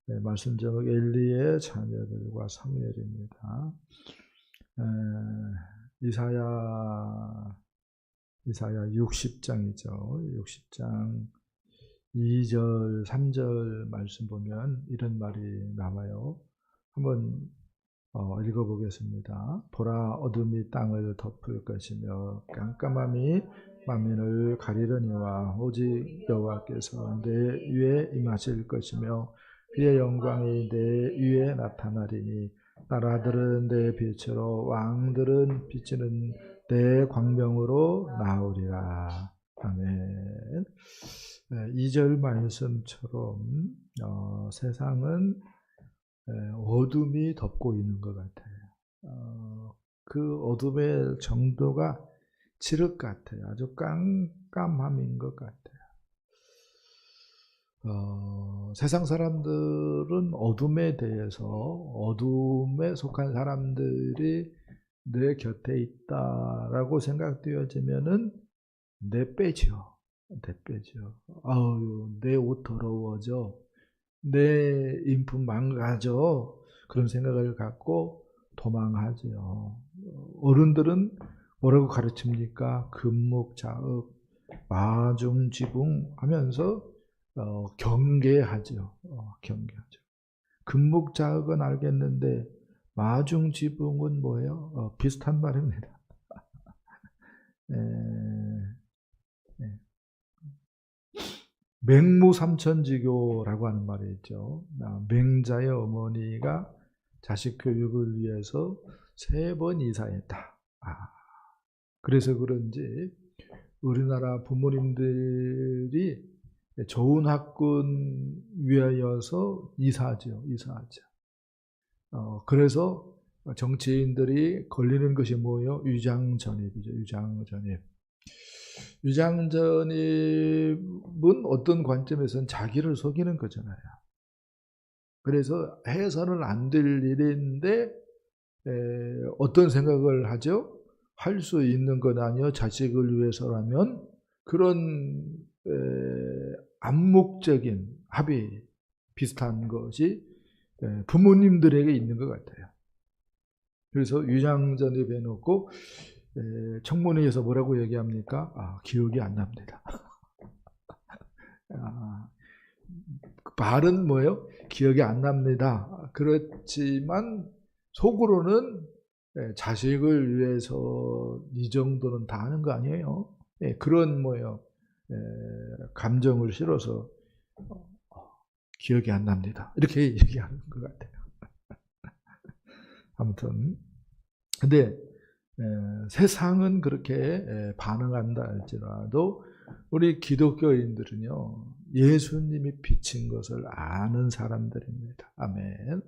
네, 말씀 제목 엘리의 자녀들과 사무엘입니다. 이사야 60장이죠. 60장 2절, 3절 말씀 보면 이런 말이 나와요. 한번 읽어보겠습니다. 보라, 어둠이 땅을 덮을 것이며 깜깜함이 만민을 가리려니와 오직 여호와께서 내 위에 임하실 것이며 그의 영광이 내 위에 나타나리니 나라들은 내 빛으로 왕들은 비치는 내 광명으로 나오리라. 아멘. 2절 말씀처럼 세상은 어둠이 덮고 있는 것 같아요. 그 어둠의 정도가 칠흑 같아요. 아주 깜깜함인 것 같아요. 세상 사람들은 어둠에 대해서 어둠에 속한 사람들이 내 곁에 있다라고 생각되어지면은 내빼죠. 아유, 내 옷 더러워져. 내 인품 망가져. 그런 생각을 갖고 도망하죠. 어른들은 뭐라고 가르칩니까? 금묵자읍, 마중지붕 하면서 경계하죠. 경계하죠. 금묵자읍은 알겠는데 마중지붕은 뭐예요? 비슷한 말입니다. 맹무삼천지교라고 하는 말이 있죠. 맹자의 어머니가 자식 교육을 위해서 3번 이사했다. 그래서 그런지 우리나라 부모님들이 좋은 학군 위하여서 이사하죠. 그래서 정치인들이 걸리는 것이 뭐예요? 위장전입이죠. 위장전입은 어떤 관점에서는 자기를 속이는 거잖아요. 그래서 해서는 안 될 일인데 어떤 생각을 하죠? 할 수 있는 것 아니요. 자식을 위해서라면 그런 암묵적인 합의 비슷한 것이 부모님들에게 있는 것 같아요. 그래서 위장전입해 놓고 청문회에서 뭐라고 얘기합니까? 기억이 안 납니다. 말은 뭐예요? 기억이 안 납니다. 그렇지만 속으로는 자식을 위해서 이 정도는 다 하는 거 아니에요? 그런 감정을 실어서 기억이 안 납니다. 이렇게 얘기하는 것 같아요. 아무튼 근데 세상은 그렇게 반응한다 할지라도 우리 기독교인들은요, 예수님이 비친 것을 아는 사람들입니다. 아멘.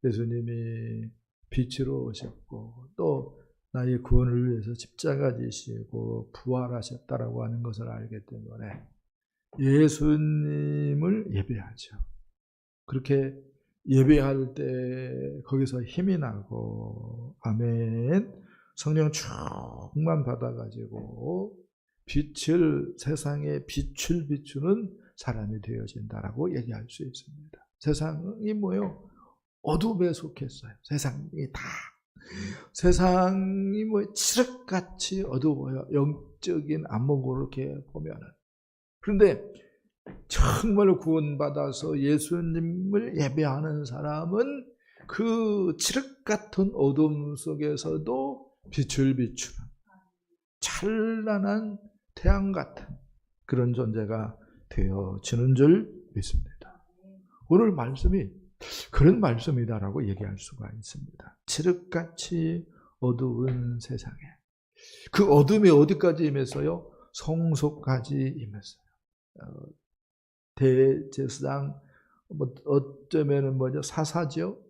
예수님이 빛으로 오셨고 또 나의 구원을 위해서 십자가 지시고 부활하셨다라고 하는 것을 알기 때문에 예수님을 예배하죠. 그렇게 예배할 때 거기서 힘이 나고 아멘. 성령 충만 받아가지고 세상에 빛을 비추는 사람이 되어진다라고 얘기할 수 있습니다. 세상이 뭐예요? 어둠에 속했어요. 세상이 칠흑같이 어두워요. 영적인 안목으로 이렇게 보면은. 그런데 정말 구원받아서 예수님을 예배하는 사람은 그 칠흑 같은 어둠 속에서도 빛을 비추는 찬란한 태양 같은 그런 존재가 되어지는 줄 믿습니다. 오늘 말씀이 그런 말씀이다라고 얘기할 수가 있습니다. 칠흑같이 어두운 세상에 그 어둠이 어디까지 임했어요? 성소까지 임했어요. 대제사장 어쩌면은 사사죠.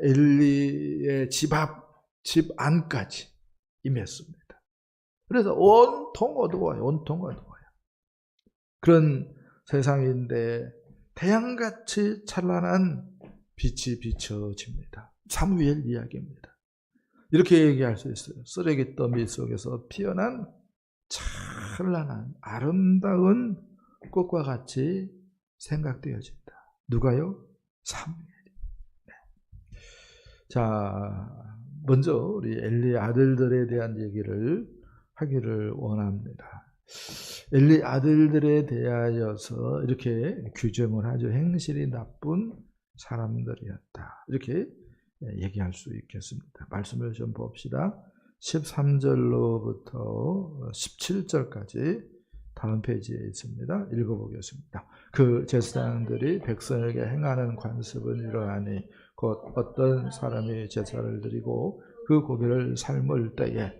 엘리의 집 안까지 임했습니다. 그래서 온통 어두워요. 그런 세상인데 태양같이 찬란한 빛이 비춰집니다. 사무엘 이야기입니다. 이렇게 얘기할 수 있어요. 쓰레기 더미 속에서 피어난 찬란한 아름다운 꽃과 같이 생각되어진다. 누가요? 사무엘이. 자, 먼저 우리 엘리 아들들에 대한 얘기를 하기를 원합니다. 엘리 아들들에 대하여서 이렇게 규정을 하죠. 행실이 나쁜 사람들이었다. 이렇게 얘기할 수 있겠습니다. 말씀을 좀 봅시다. 13절로부터 17절까지 다음 페이지에 있습니다. 읽어보겠습니다. 그 제사장들이 백성에게 행하는 관습은 이러하니 곧 어떤 사람이 제사를 드리고 그 고기를 삶을 때에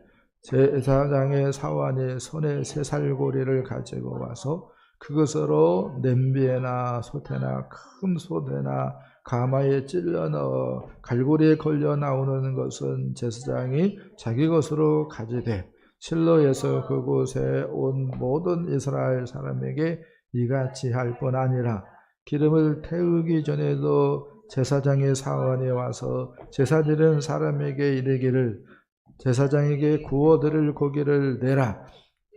제사장의 사환이 손에 새살고리를 가지고 와서 그것으로 냄비에나 솥에나 큰 솥에나 가마에 찔러 넣어 갈고리에 걸려 나오는 것은 제사장이 자기 것으로 가지되 실로에서 그곳에 온 모든 이스라엘 사람에게 이같이 할 뿐 아니라 기름을 태우기 전에도 제사장의 사원이 와서 제사 드리는 사람에게 이르기를 제사장에게 구워드릴 고기를 내라.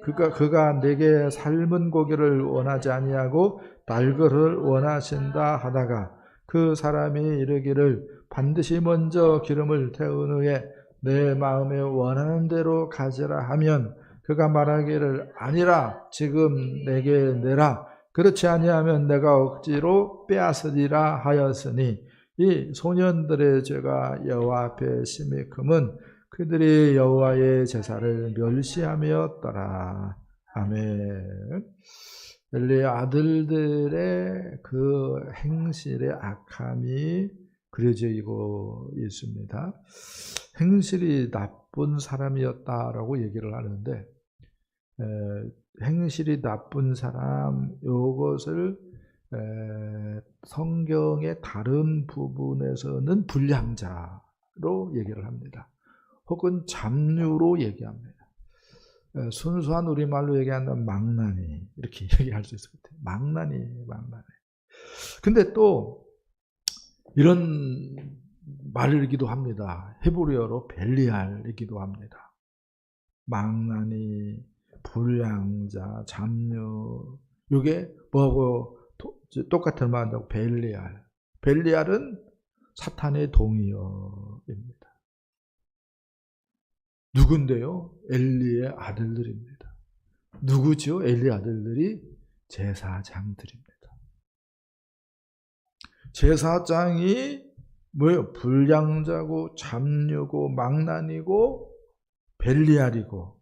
그가 내게 삶은 고기를 원하지 아니하고 달그를 원하신다 하다가 그 사람이 이르기를 반드시 먼저 기름을 태운 후에 내 마음에 원하는 대로 가지라 하면 그가 말하기를 아니라 지금 내게 내라. 그렇지 아니하면 내가 억지로 빼앗으리라 하였으니 이 소년들의 죄가 여호와 앞에 심히 크면 그들이 여호와의 제사를 멸시함이었더라. 아멘. 엘리 아들들의 그 행실의 악함이 그려지고 있습니다. 행실이 나쁜 사람이었다라고 얘기를 하는데 행실이 나쁜 사람 이것을 성경의 다른 부분에서는 불량자로 얘기를 합니다. 혹은 잡류로 얘기합니다. 순수한 우리말로 얘기한다면 망나니 이렇게 얘기할 수 있을 것 같아요. 망나니. 근데 또 이런 말이기도 합니다. 히브리어로 벨리알이기도 합니다. 망나니, 불량자, 잡류 이게 뭐하고 똑같은 말이라고 벨리알. 벨리알은 사탄의 동의어입니다. 누군데요? 엘리의 아들들입니다. 누구죠? 엘리 아들들이 제사장들입니다. 제사장이 뭐예요? 불량자고 잡류고 망나니고 벨리알이고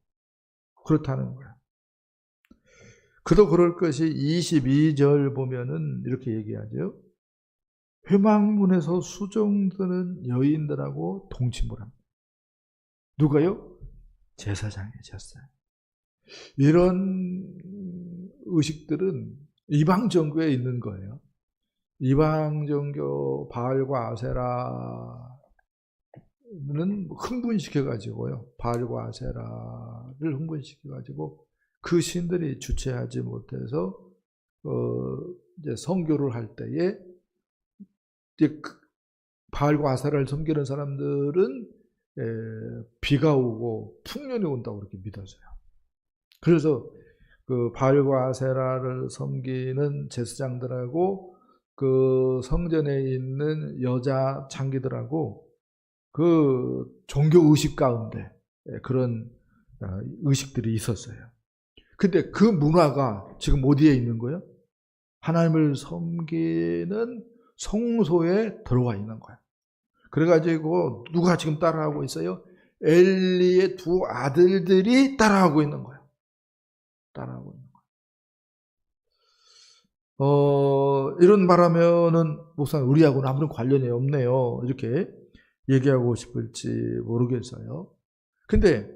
그렇다는 거예요. 그도 그럴 것이 22절 보면은 이렇게 얘기하죠. 회막문에서 수종드는 여인들하고 동침을 합니다. 누가요? 제사장이 졌어요. 이런 의식들은 이방 종교에 있는 거예요. 이방 종교 바알과 아세라는 흥분시켜가지고요. 바알과 아세라를 흥분시켜가지고 그 신들이 주체하지 못해서 이제 선교를 할 때에 이제 바알과 아세라를 섬기는 사람들은 비가 오고 풍년이 온다고 그렇게 믿어져요. 그래서 그 바알과 아세라를 섬기는 제사장들하고 그 성전에 있는 여자 장기들하고 그 종교 의식 가운데 그런 의식들이 있었어요. 근데 그 문화가 지금 어디에 있는 거예요? 하나님을 섬기는 성소에 들어와 있는 거예요. 그래가지고 누가 지금 따라하고 있어요? 엘리의 두 아들들이 따라하고 있는 거예요. 따라하고 있는 거예요. 이런 말하면은 목사님 우리하고는 아무런 관련이 없네요. 이렇게 얘기하고 싶을지 모르겠어요. 근데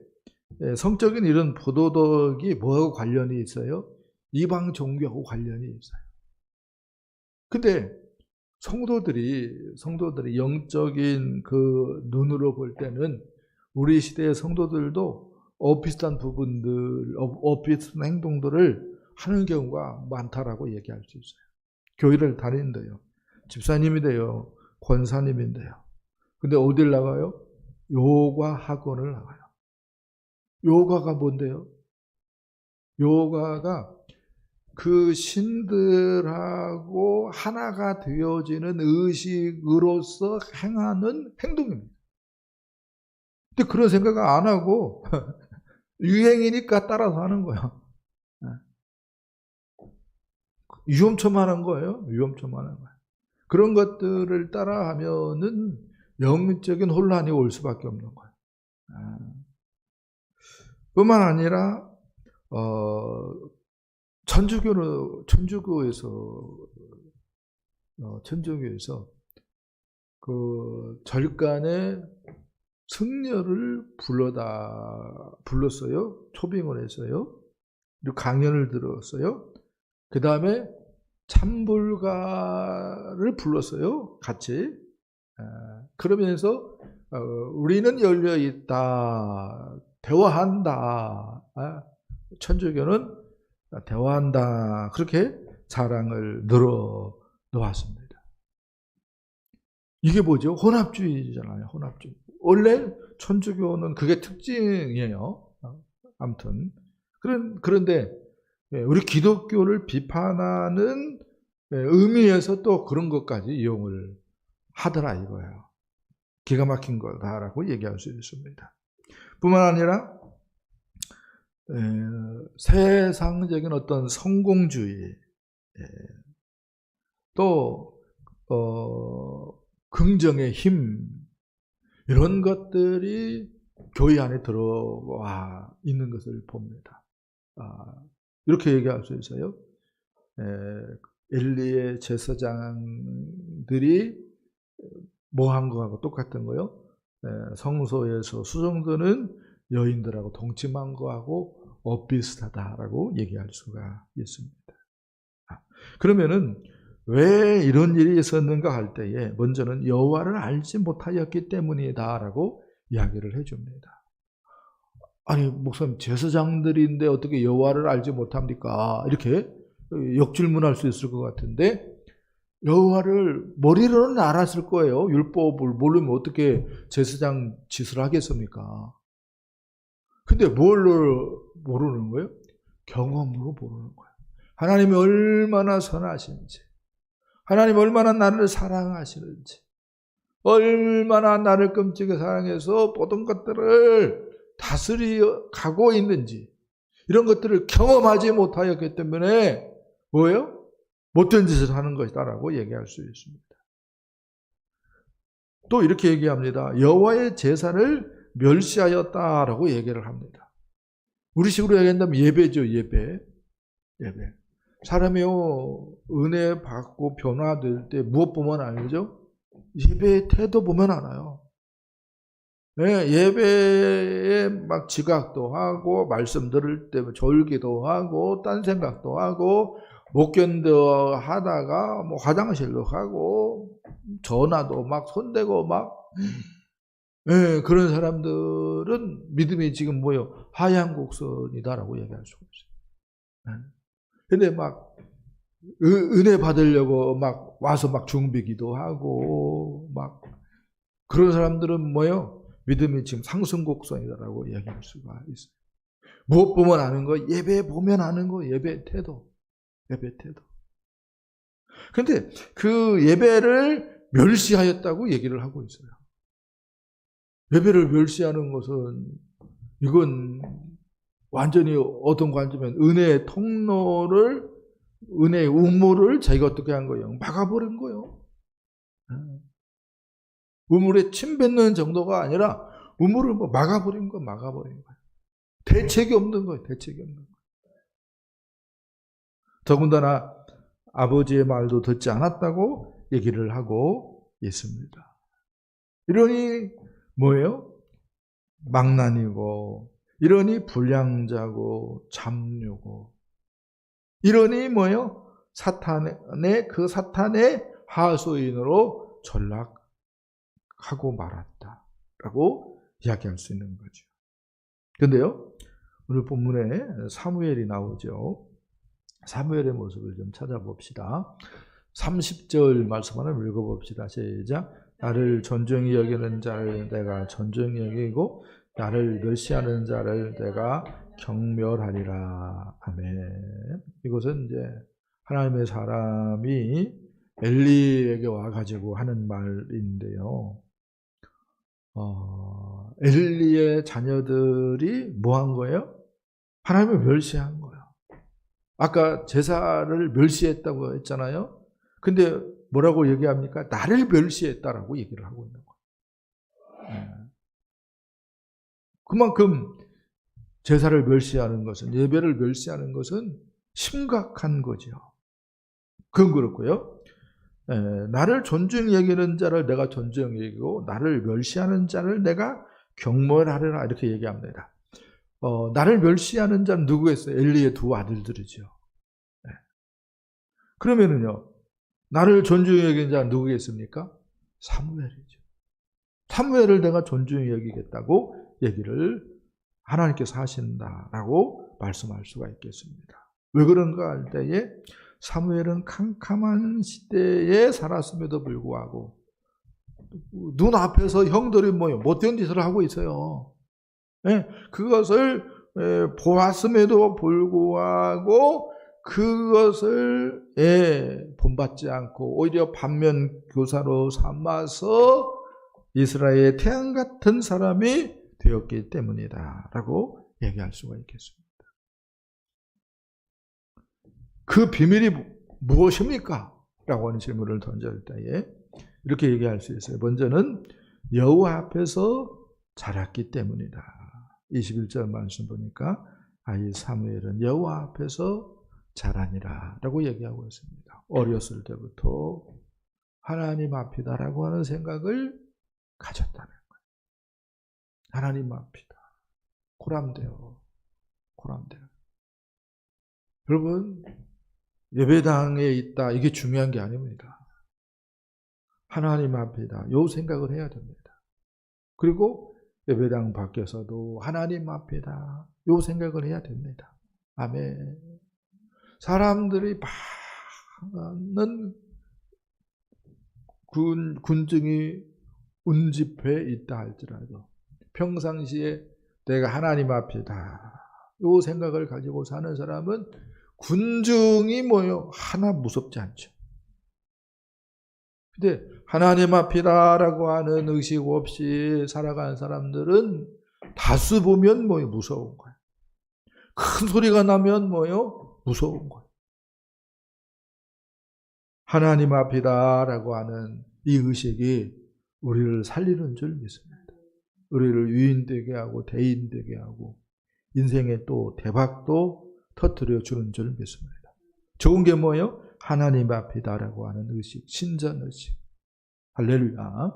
성적인 이런 부도덕이 뭐하고 관련이 있어요? 이방 종교하고 관련이 있어요. 근데 성도들이 영적인 그 눈으로 볼 때는 우리 시대의 성도들도 비슷한 부분들, 비슷한 행동들을 하는 경우가 많다라고 얘기할 수 있어요. 교회를 다니는데요. 집사님인데요. 권사님인데요. 근데 어딜 나가요? 요가 학원을 나가요. 요가가 뭔데요? 요가가 그 신들하고 하나가 되어지는 의식으로서 행하는 행동입니다. 근데 그런 생각을 안 하고 유행이니까 따라서 하는 거야. 위험천만한 거예요. 위험천만한 거예요. 그런 것들을 따라하면은 영적인 혼란이 올 수밖에 없는 거예요. 뿐만 아니라 천주교에서 그 절간에 승려를 불렀어요. 초빙을 했어요. 그리고 강연을 들었어요. 그 다음에 참불가를 불렀어요. 같이. 그러면서 우리는 열려 있다. 대화한다. 천주교는 대화한다. 그렇게 자랑을 늘어 놓았습니다. 이게 뭐죠? 혼합주의잖아요. 혼합주의. 원래 천주교는 그게 특징이에요. 아무튼 그런데 우리 기독교를 비판하는 의미에서 또 그런 것까지 이용을 하더라 이거예요. 기가 막힌 거다라고 얘기할 수 있습니다. 뿐만 아니라 세상적인 어떤 성공주의, 또 긍정의 힘, 이런 것들이 교회 안에 들어와 있는 것을 봅니다. 이렇게 얘기할 수 있어요. 엘리의 제사장들이 뭐 한 거하고 똑같은 거요. 성소에서 수종드는 여인들하고 동침한 거하고 비슷하다라고 얘기할 수가 있습니다. 그러면은 왜 이런 일이 있었는가 할 때에 먼저는 여호와를 알지 못하였기 때문이다라고 이야기를 해줍니다. 아니 목사님 제사장들인데 어떻게 여호와를 알지 못합니까? 이렇게 역질문할 수 있을 것 같은데 여호와를 머리로는 알았을 거예요. 율법을 모르면 어떻게 제사장 짓을 하겠습니까? 근데 뭘로 모르는 거예요? 경험으로 모르는 거예요. 하나님이 얼마나 선하신지, 하나님이 얼마나 나를 사랑하시는지, 얼마나 나를 끔찍하게 사랑해서 모든 것들을 다스려 가고 있는지, 이런 것들을 경험하지 못하였기 때문에 뭐예요? 못된 짓을 하는 것이다라고 얘기할 수 있습니다. 또 이렇게 얘기합니다. 여호와의 제사를 멸시하였다라고 얘기를 합니다. 우리식으로 얘기한다면 예배죠, 예배. 사람이요, 은혜 받고 변화될 때 무엇 보면 알죠? 예배의 태도 보면 알아요. 네, 예배에 막 지각도 하고, 말씀 들을 때 졸기도 하고, 딴 생각도 하고, 못 견뎌 하다가 뭐 화장실도 가고, 전화도 막 손대고 막, 네, 그런 사람들은 믿음이 지금 뭐요? 하얀 곡선이다라고 얘기할 수가 있어요. 네. 근데 막 은혜 받으려고 막 와서 막 중비기도 하고 막 그런 사람들은 뭐요? 믿음이 지금 상승곡선이다라고 얘기할 수가 있어요. 무엇 보면 아는 거? 예배 보면 아는 거. 예배 태도. 근데 그 예배를 멸시하였다고 얘기를 하고 있어요. 예배를 멸시하는 것은 이건 완전히 어떤 관점이면 은혜의 통로를, 은혜의 우물을 자기가 어떻게 한 거예요? 막아버린 거예요. 우물에 침 뱉는 정도가 아니라 우물을 뭐 막아버린 거예요. 대책이 없는 거예요. 더군다나 아버지의 말도 듣지 않았다고 얘기를 하고 있습니다. 이러니 뭐예요? 망난이고, 이러니 불량자고, 잡류고, 이러니 뭐예요? 사탄의 하소인으로 전락하고 말았다라고 이야기할 수 있는 거죠. 근데요, 오늘 본문에 사무엘이 나오죠. 사무엘의 모습을 좀 찾아봅시다. 30절 말씀 하나 읽어봅시다. 시작. 나를 존중히 여기는 자를 내가 존중히 여기고 나를 멸시하는 자를 내가 경멸하리라. 아멘. 이것은 이제 하나님의 사람이 엘리에게 와가지고 하는 말인데요. 엘리의 자녀들이 뭐 한 거예요? 하나님을 멸시한 거예요. 아까 제사를 멸시했다고 했잖아요. 근데 뭐라고 얘기합니까? 나를 멸시했다라고 얘기를 하고 있는 거예요. 그만큼 제사를 멸시하는 것은, 예배를 멸시하는 것은 심각한 거죠. 그건 그렇고요. 나를 존중히 여기는 자를 내가 존중히 여기고 나를 멸시하는 자를 내가 경멸하리라 이렇게 얘기합니다. 나를 멸시하는 자는 누구겠어요? 엘리의 두 아들들이죠. 그러면은요, 나를 존중히 여기는 자는 누구겠습니까? 사무엘이죠. 사무엘을 내가 존중히 여기겠다고 얘기를 하나님께서 하신다라고 말씀할 수가 있겠습니다. 왜 그런가 할 때에 사무엘은 캄캄한 시대에 살았음에도 불구하고 눈앞에서 형들이 못된 짓을 하고 있어요. 그것을 보았음에도 불구하고 그것을 본받지 않고 오히려 반면교사로 삼아서 이스라엘의 태양 같은 사람이 되었기 때문이다 라고 얘기할 수가 있겠습니다. 그 비밀이 무엇입니까? 라고 하는 질문을 던질 때에 이렇게 얘기할 수 있어요. 먼저는 여호와 앞에서 자랐기 때문이다. 21절 말씀 보니까 이 사무엘은 여호와 앞에서 자라니라 라고 얘기하고 있습니다. 어렸을 때부터 하나님 앞이다라고 하는 생각을 가졌다는 거예요. 하나님 앞이다. 고람되어. 여러분, 예배당에 있다. 이게 중요한 게 아닙니다. 하나님 앞이다. 이 생각을 해야 됩니다. 그리고 예배당 밖에서도 하나님 앞이다. 이 생각을 해야 됩니다. 아멘. 사람들이 많은 군중이 운집해 있다 할지라도 평상시에 내가 하나님 앞이다. 이 생각을 가지고 사는 사람은 군중이 하나 무섭지 않죠. 근데 하나님 앞이다라고 하는 의식 없이 살아가는 사람들은 다수 보면 무서운 거예요. 큰 소리가 나면 무서운 거예요. 하나님 앞이다라고 하는 이 의식이 우리를 살리는 줄 믿습니다. 우리를 유인되게 하고 대인되게 하고 인생에 또 대박도 터뜨려 주는 줄 믿습니다. 좋은 게 뭐예요? 하나님 앞이다라고 하는 의식, 신전의식. 할렐루야.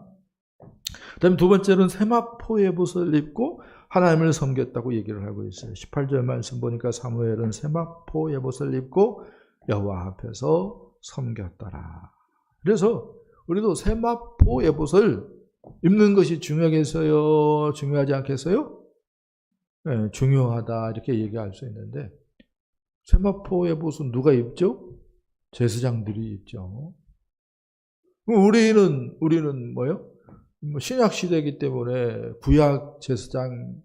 그다음에 두 번째는 세마포의 옷을 입고 하나님을 섬겼다고 얘기를 하고 있어요. 18절 말씀 보니까 사무엘은 세마포의 옷을 입고 여호와 앞에서 섬겼더라. 그래서 우리도 세마포의 옷을 입는 것이 중요하겠어요? 중요하지 않겠어요? 네, 중요하다 이렇게 얘기할 수 있는데 세마포의 옷은 누가 입죠? 제사장들이 입죠. 우리는 뭐요? 신약 시대이기 때문에 구약 제사장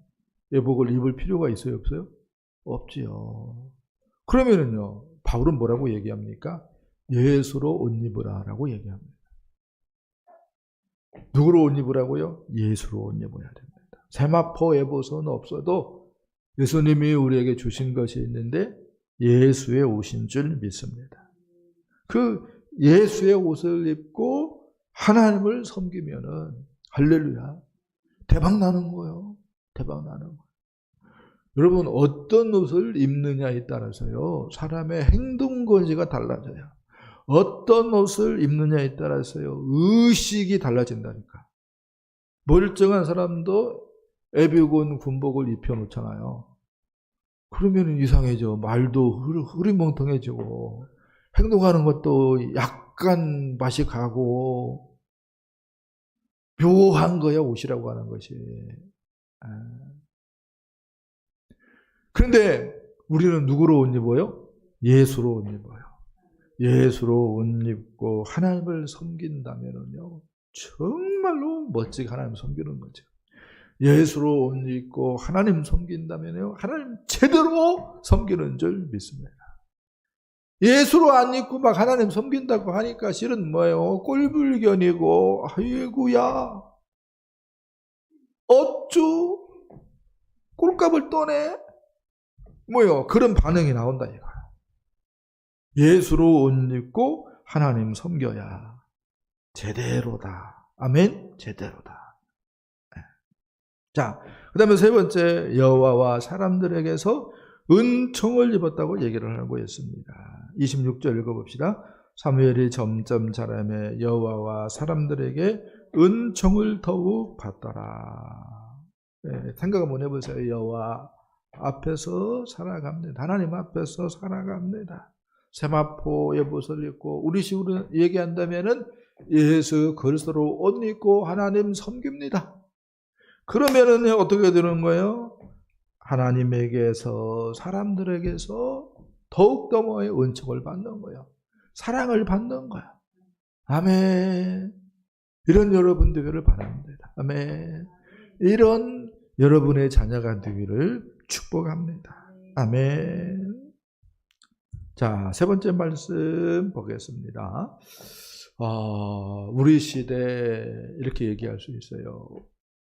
예복을 입을 필요가 있어요, 없어요? 없지요. 그러면은요, 바울은 뭐라고 얘기합니까? 예수로 옷 입으라라고 얘기합니다. 누구로 옷 입으라고요? 예수로 옷 입어야 됩니다. 세마포 에봇은 없어도 예수님이 우리에게 주신 것이 있는데 예수의 옷인 줄 믿습니다. 그 예수의 옷을 입고 하나님을 섬기면은 할렐루야 대박 나는 거예요. 대박 나는 거예요. 여러분 어떤 옷을 입느냐에 따라서요 사람의 행동 거지가 달라져요. 어떤 옷을 입느냐에 따라서요 의식이 달라진다니까. 멀쩡한 사람도 애비군 군복을 입혀놓잖아요. 그러면 이상해져. 말도 흐리멍텅해지고 행동하는 것도 약간 맛이 가고 묘한 거야 옷이라고 하는 것이. 그런데 우리는 누구로 옷 입어요? 예수로 옷 입어요. 예수로 옷 입고 하나님을 섬긴다면요 정말로 멋지게 하나님을 섬기는 거죠. 예수로 옷 입고 하나님 섬긴다면요, 하나님 제대로 섬기는 줄 믿습니다. 예수로 안 입고 막 하나님 섬긴다고 하니까 실은 뭐예요? 꼴불견이고, 아이고야, 어쭈 꼴값을 떠네? 뭐요? 그런 반응이 나온다 이거야. 예수로 옷 입고 하나님 섬겨야 제대로다. 아멘? 제대로다. 자, 그 다음에 세 번째, 여호와와 사람들에게서 은총을 입었다고 얘기를 하고 있습니다. 26절 읽어봅시다. 사무엘이 점점 자라매 여호와와 사람들에게 은총을 더욱 받더라. 네, 생각 한번 해보세요. 여호와 앞에서 살아갑니다. 하나님 앞에서 살아갑니다. 세마포 예봇을 입고 우리 식으로 얘기한다면은 예수 그리스도로 옷 입고 하나님 섬깁니다. 그러면은 어떻게 되는 거예요? 하나님에게서 사람들에게서 더욱더 뭐의 은총을 받는 거예요. 사랑을 받는 거야. 아멘. 이런 여러분 되기를 바랍니다. 아멘. 이런 여러분의 자녀가 되기를 축복합니다. 아멘. 자, 세 번째 말씀 보겠습니다. 우리 시대 이렇게 얘기할 수 있어요.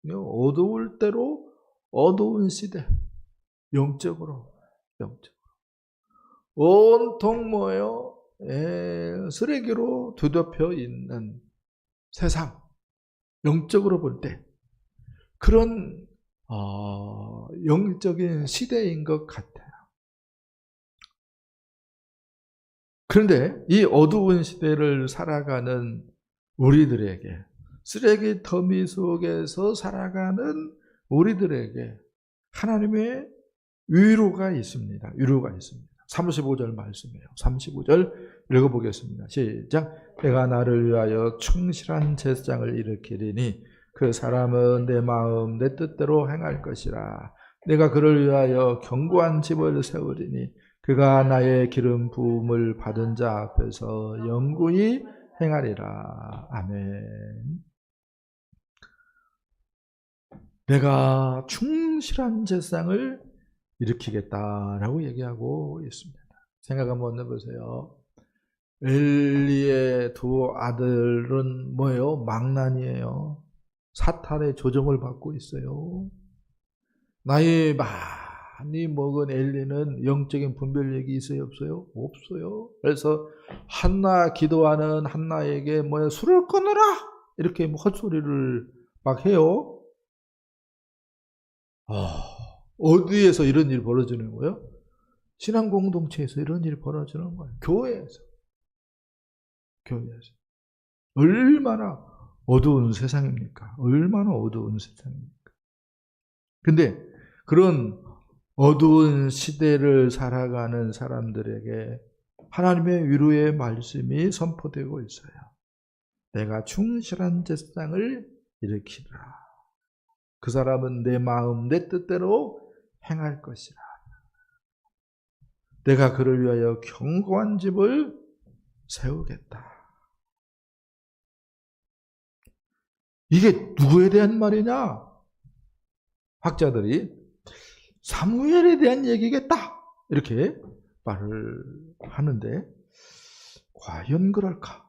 어두울 대로 어두운 시대. 영적으로. 온통 뭐예요? 쓰레기로 뒤덮여 있는 세상. 영적으로 볼 때. 그런 영적인 시대인 것 같아요. 그런데 이 어두운 시대를 살아가는 우리들에게, 쓰레기 더미 속에서 살아가는 우리들에게 하나님의 위로가 있습니다. 위로가 있습니다. 35절 말씀이에요. 35절 읽어보겠습니다. 시작. 내가 나를 위하여 충실한 제사장을 일으키리니 그 사람은 내 마음 내 뜻대로 행할 것이라. 내가 그를 위하여 견고한 집을 세우리니 그가 나의 기름 부음을 받은 자 앞에서 영구히 행하리라. 아멘. 내가 충실한 제사장을 일으키겠다라고 얘기하고 있습니다. 생각 한번 해보세요. 엘리의 두 아들은 뭐예요? 망난이에요. 사탄의 조종을 받고 있어요. 나이 많이 먹은 엘리는 영적인 분별력이 있어요? 없어요? 없어요. 그래서 한나 기도하는 한나에게 뭐야, 술을 끊어라! 이렇게 헛소리를 막 해요. 어디에서 이런 일이 벌어지는 거예요? 신앙 공동체에서 이런 일이 벌어지는 거예요. 교회에서. 얼마나 어두운 세상입니까? 얼마나 어두운 세상입니까? 근데 그런 어두운 시대를 살아가는 사람들에게 하나님의 위로의 말씀이 선포되고 있어요. 내가 충실한 제사장을 일으키라. 그 사람은 내 마음 내 뜻대로 행할 것이라. 내가 그를 위하여 견고한 집을 세우겠다. 이게 누구에 대한 말이냐? 학자들이 사무엘에 대한 얘기겠다. 이렇게 말을 하는데 과연 그럴까?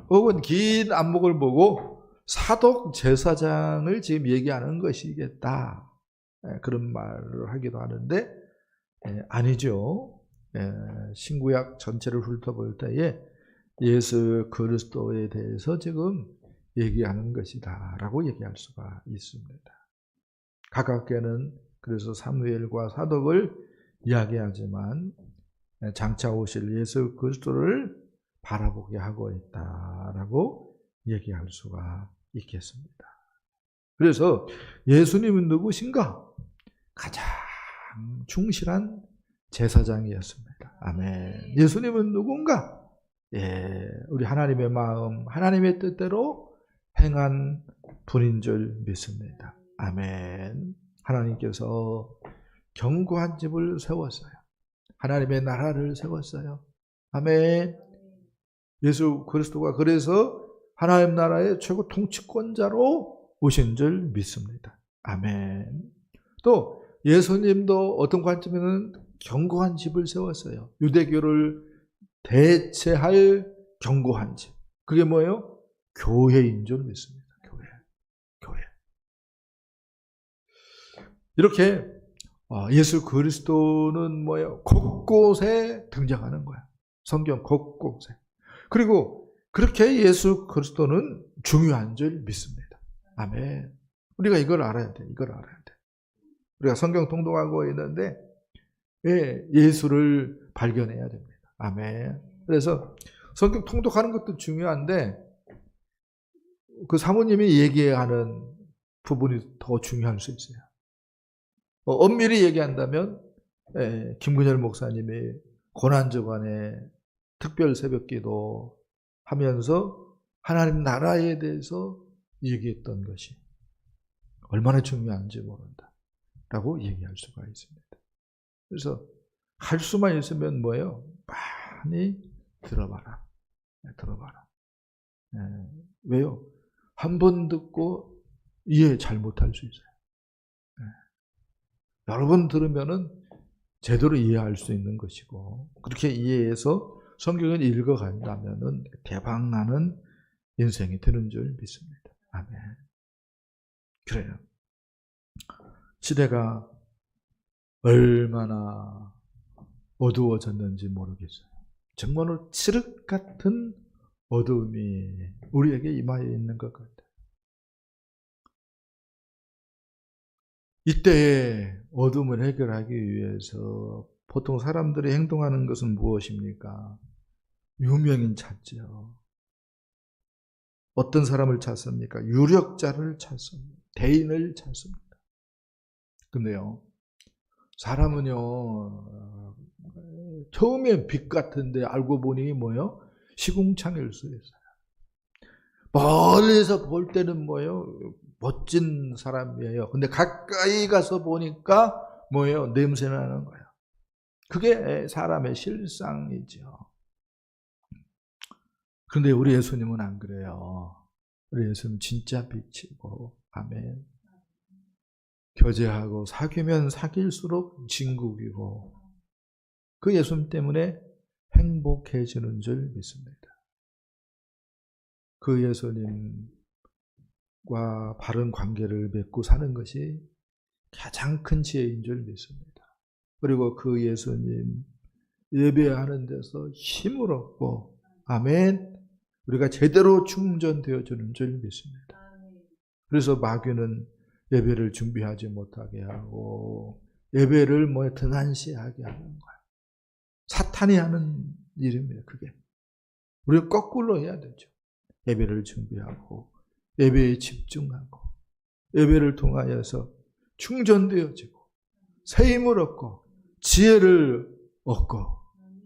혹은 긴 안목을 보고 사독 제사장을 지금 얘기하는 것이겠다. 그런 말을 하기도 하는데 아니죠. 신구약 전체를 훑어볼 때에 예수 그리스도에 대해서 지금 얘기하는 것이다 라고 얘기할 수가 있습니다. 가깝게는 그래서 사무엘과 사독을 이야기하지만 장차 오실 예수 그리스도를 바라보게 하고 있다라고 얘기할 수가 있겠습니다. 그래서 예수님은 누구신가? 가장 충실한 제사장이었습니다. 아멘. 예수님은 누군가? 우리 하나님의 마음, 하나님의 뜻대로 행한 분인 줄 믿습니다. 아멘. 하나님께서 견고한 집을 세웠어요. 하나님의 나라를 세웠어요. 아멘. 예수 그리스도가 그래서 하나님 나라의 최고 통치권자로 오신 줄 믿습니다. 아멘. 또 예수님도 어떤 관점에는 견고한 집을 세웠어요. 유대교를 대체할 견고한 집. 그게 뭐예요? 교회인 줄 믿습니다. 교회. 이렇게 예수 그리스도는 뭐예요? 곳곳에 등장하는 거야. 성경 곳곳에. 그리고 그렇게 예수 그리스도는 중요한 줄 믿습니다. 아멘. 우리가 이걸 알아야 돼. 우리가 성경 통독하고 있는데 예수를 발견해야 됩니다. 아멘. 그래서 성경 통독하는 것도 중요한데 그 사모님이 얘기하는 부분이 더 중요할 수 있어요. 엄밀히 얘기한다면 김근열 목사님이 고난주간에 특별 새벽기도 하면서 하나님 나라에 대해서 얘기했던 것이 얼마나 중요한지 모른다 라고 얘기할 수가 있습니다. 그래서 할 수만 있으면 뭐예요? 많이 들어봐라. 왜요? 한 번 듣고 이해 잘 못할 수 있어요. 여러 번 들으면은 제대로 이해할 수 있는 것이고, 그렇게 이해해서 성경을 읽어간다면은 대박나는 인생이 되는 줄 믿습니다. 아멘. 그래요. 시대가 얼마나 어두워졌는지 모르겠어요. 정말로 칠흑 같은 어두움이 우리에게 임하여 있는 것 같아요. 이때의 어둠을 해결하기 위해서 보통 사람들이 행동하는 것은 무엇입니까? 유명인 찾죠. 어떤 사람을 찾습니까? 유력자를 찾습니다. 대인을 찾습니다. 근데요, 사람은요, 처음엔 빛 같은데 알고 보니 뭐예요? 시궁창일 수 있어요. 멀리서 볼 때는 뭐예요? 멋진 사람이에요. 근데 가까이 가서 보니까 뭐예요? 냄새 나는 거예요. 그게 사람의 실상이죠. 그런데 우리 예수님은 안 그래요. 우리 예수님은 진짜 빛이고, 아멘. 교제하고 사귀면 사귈수록 진국이고, 그 예수님 때문에 행복해지는 줄 믿습니다. 그 예수님과 바른 관계를 맺고 사는 것이 가장 큰 지혜인 줄 믿습니다. 그리고 그 예수님 예배하는 데서 힘을 얻고, 아멘, 우리가 제대로 충전되어주는 줄 믿습니다. 그래서 마귀는 예배를 준비하지 못하게 하고 예배를 등한시하게 하는 거예요. 사탄이 하는 일입니다. 그게 우리가 거꾸로 해야 되죠. 예배를 준비하고 예배에 집중하고 예배를 통하여서 충전되어지고 새 힘을 얻고 지혜를 얻고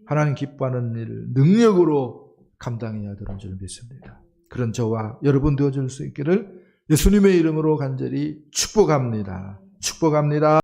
하나님 기뻐하는 일을 능력으로 감당해야 되는 줄 믿습니다. 그런 저와 여러분 되어줄 수 있기를 예수님의 이름으로 간절히 축복합니다. 축복합니다.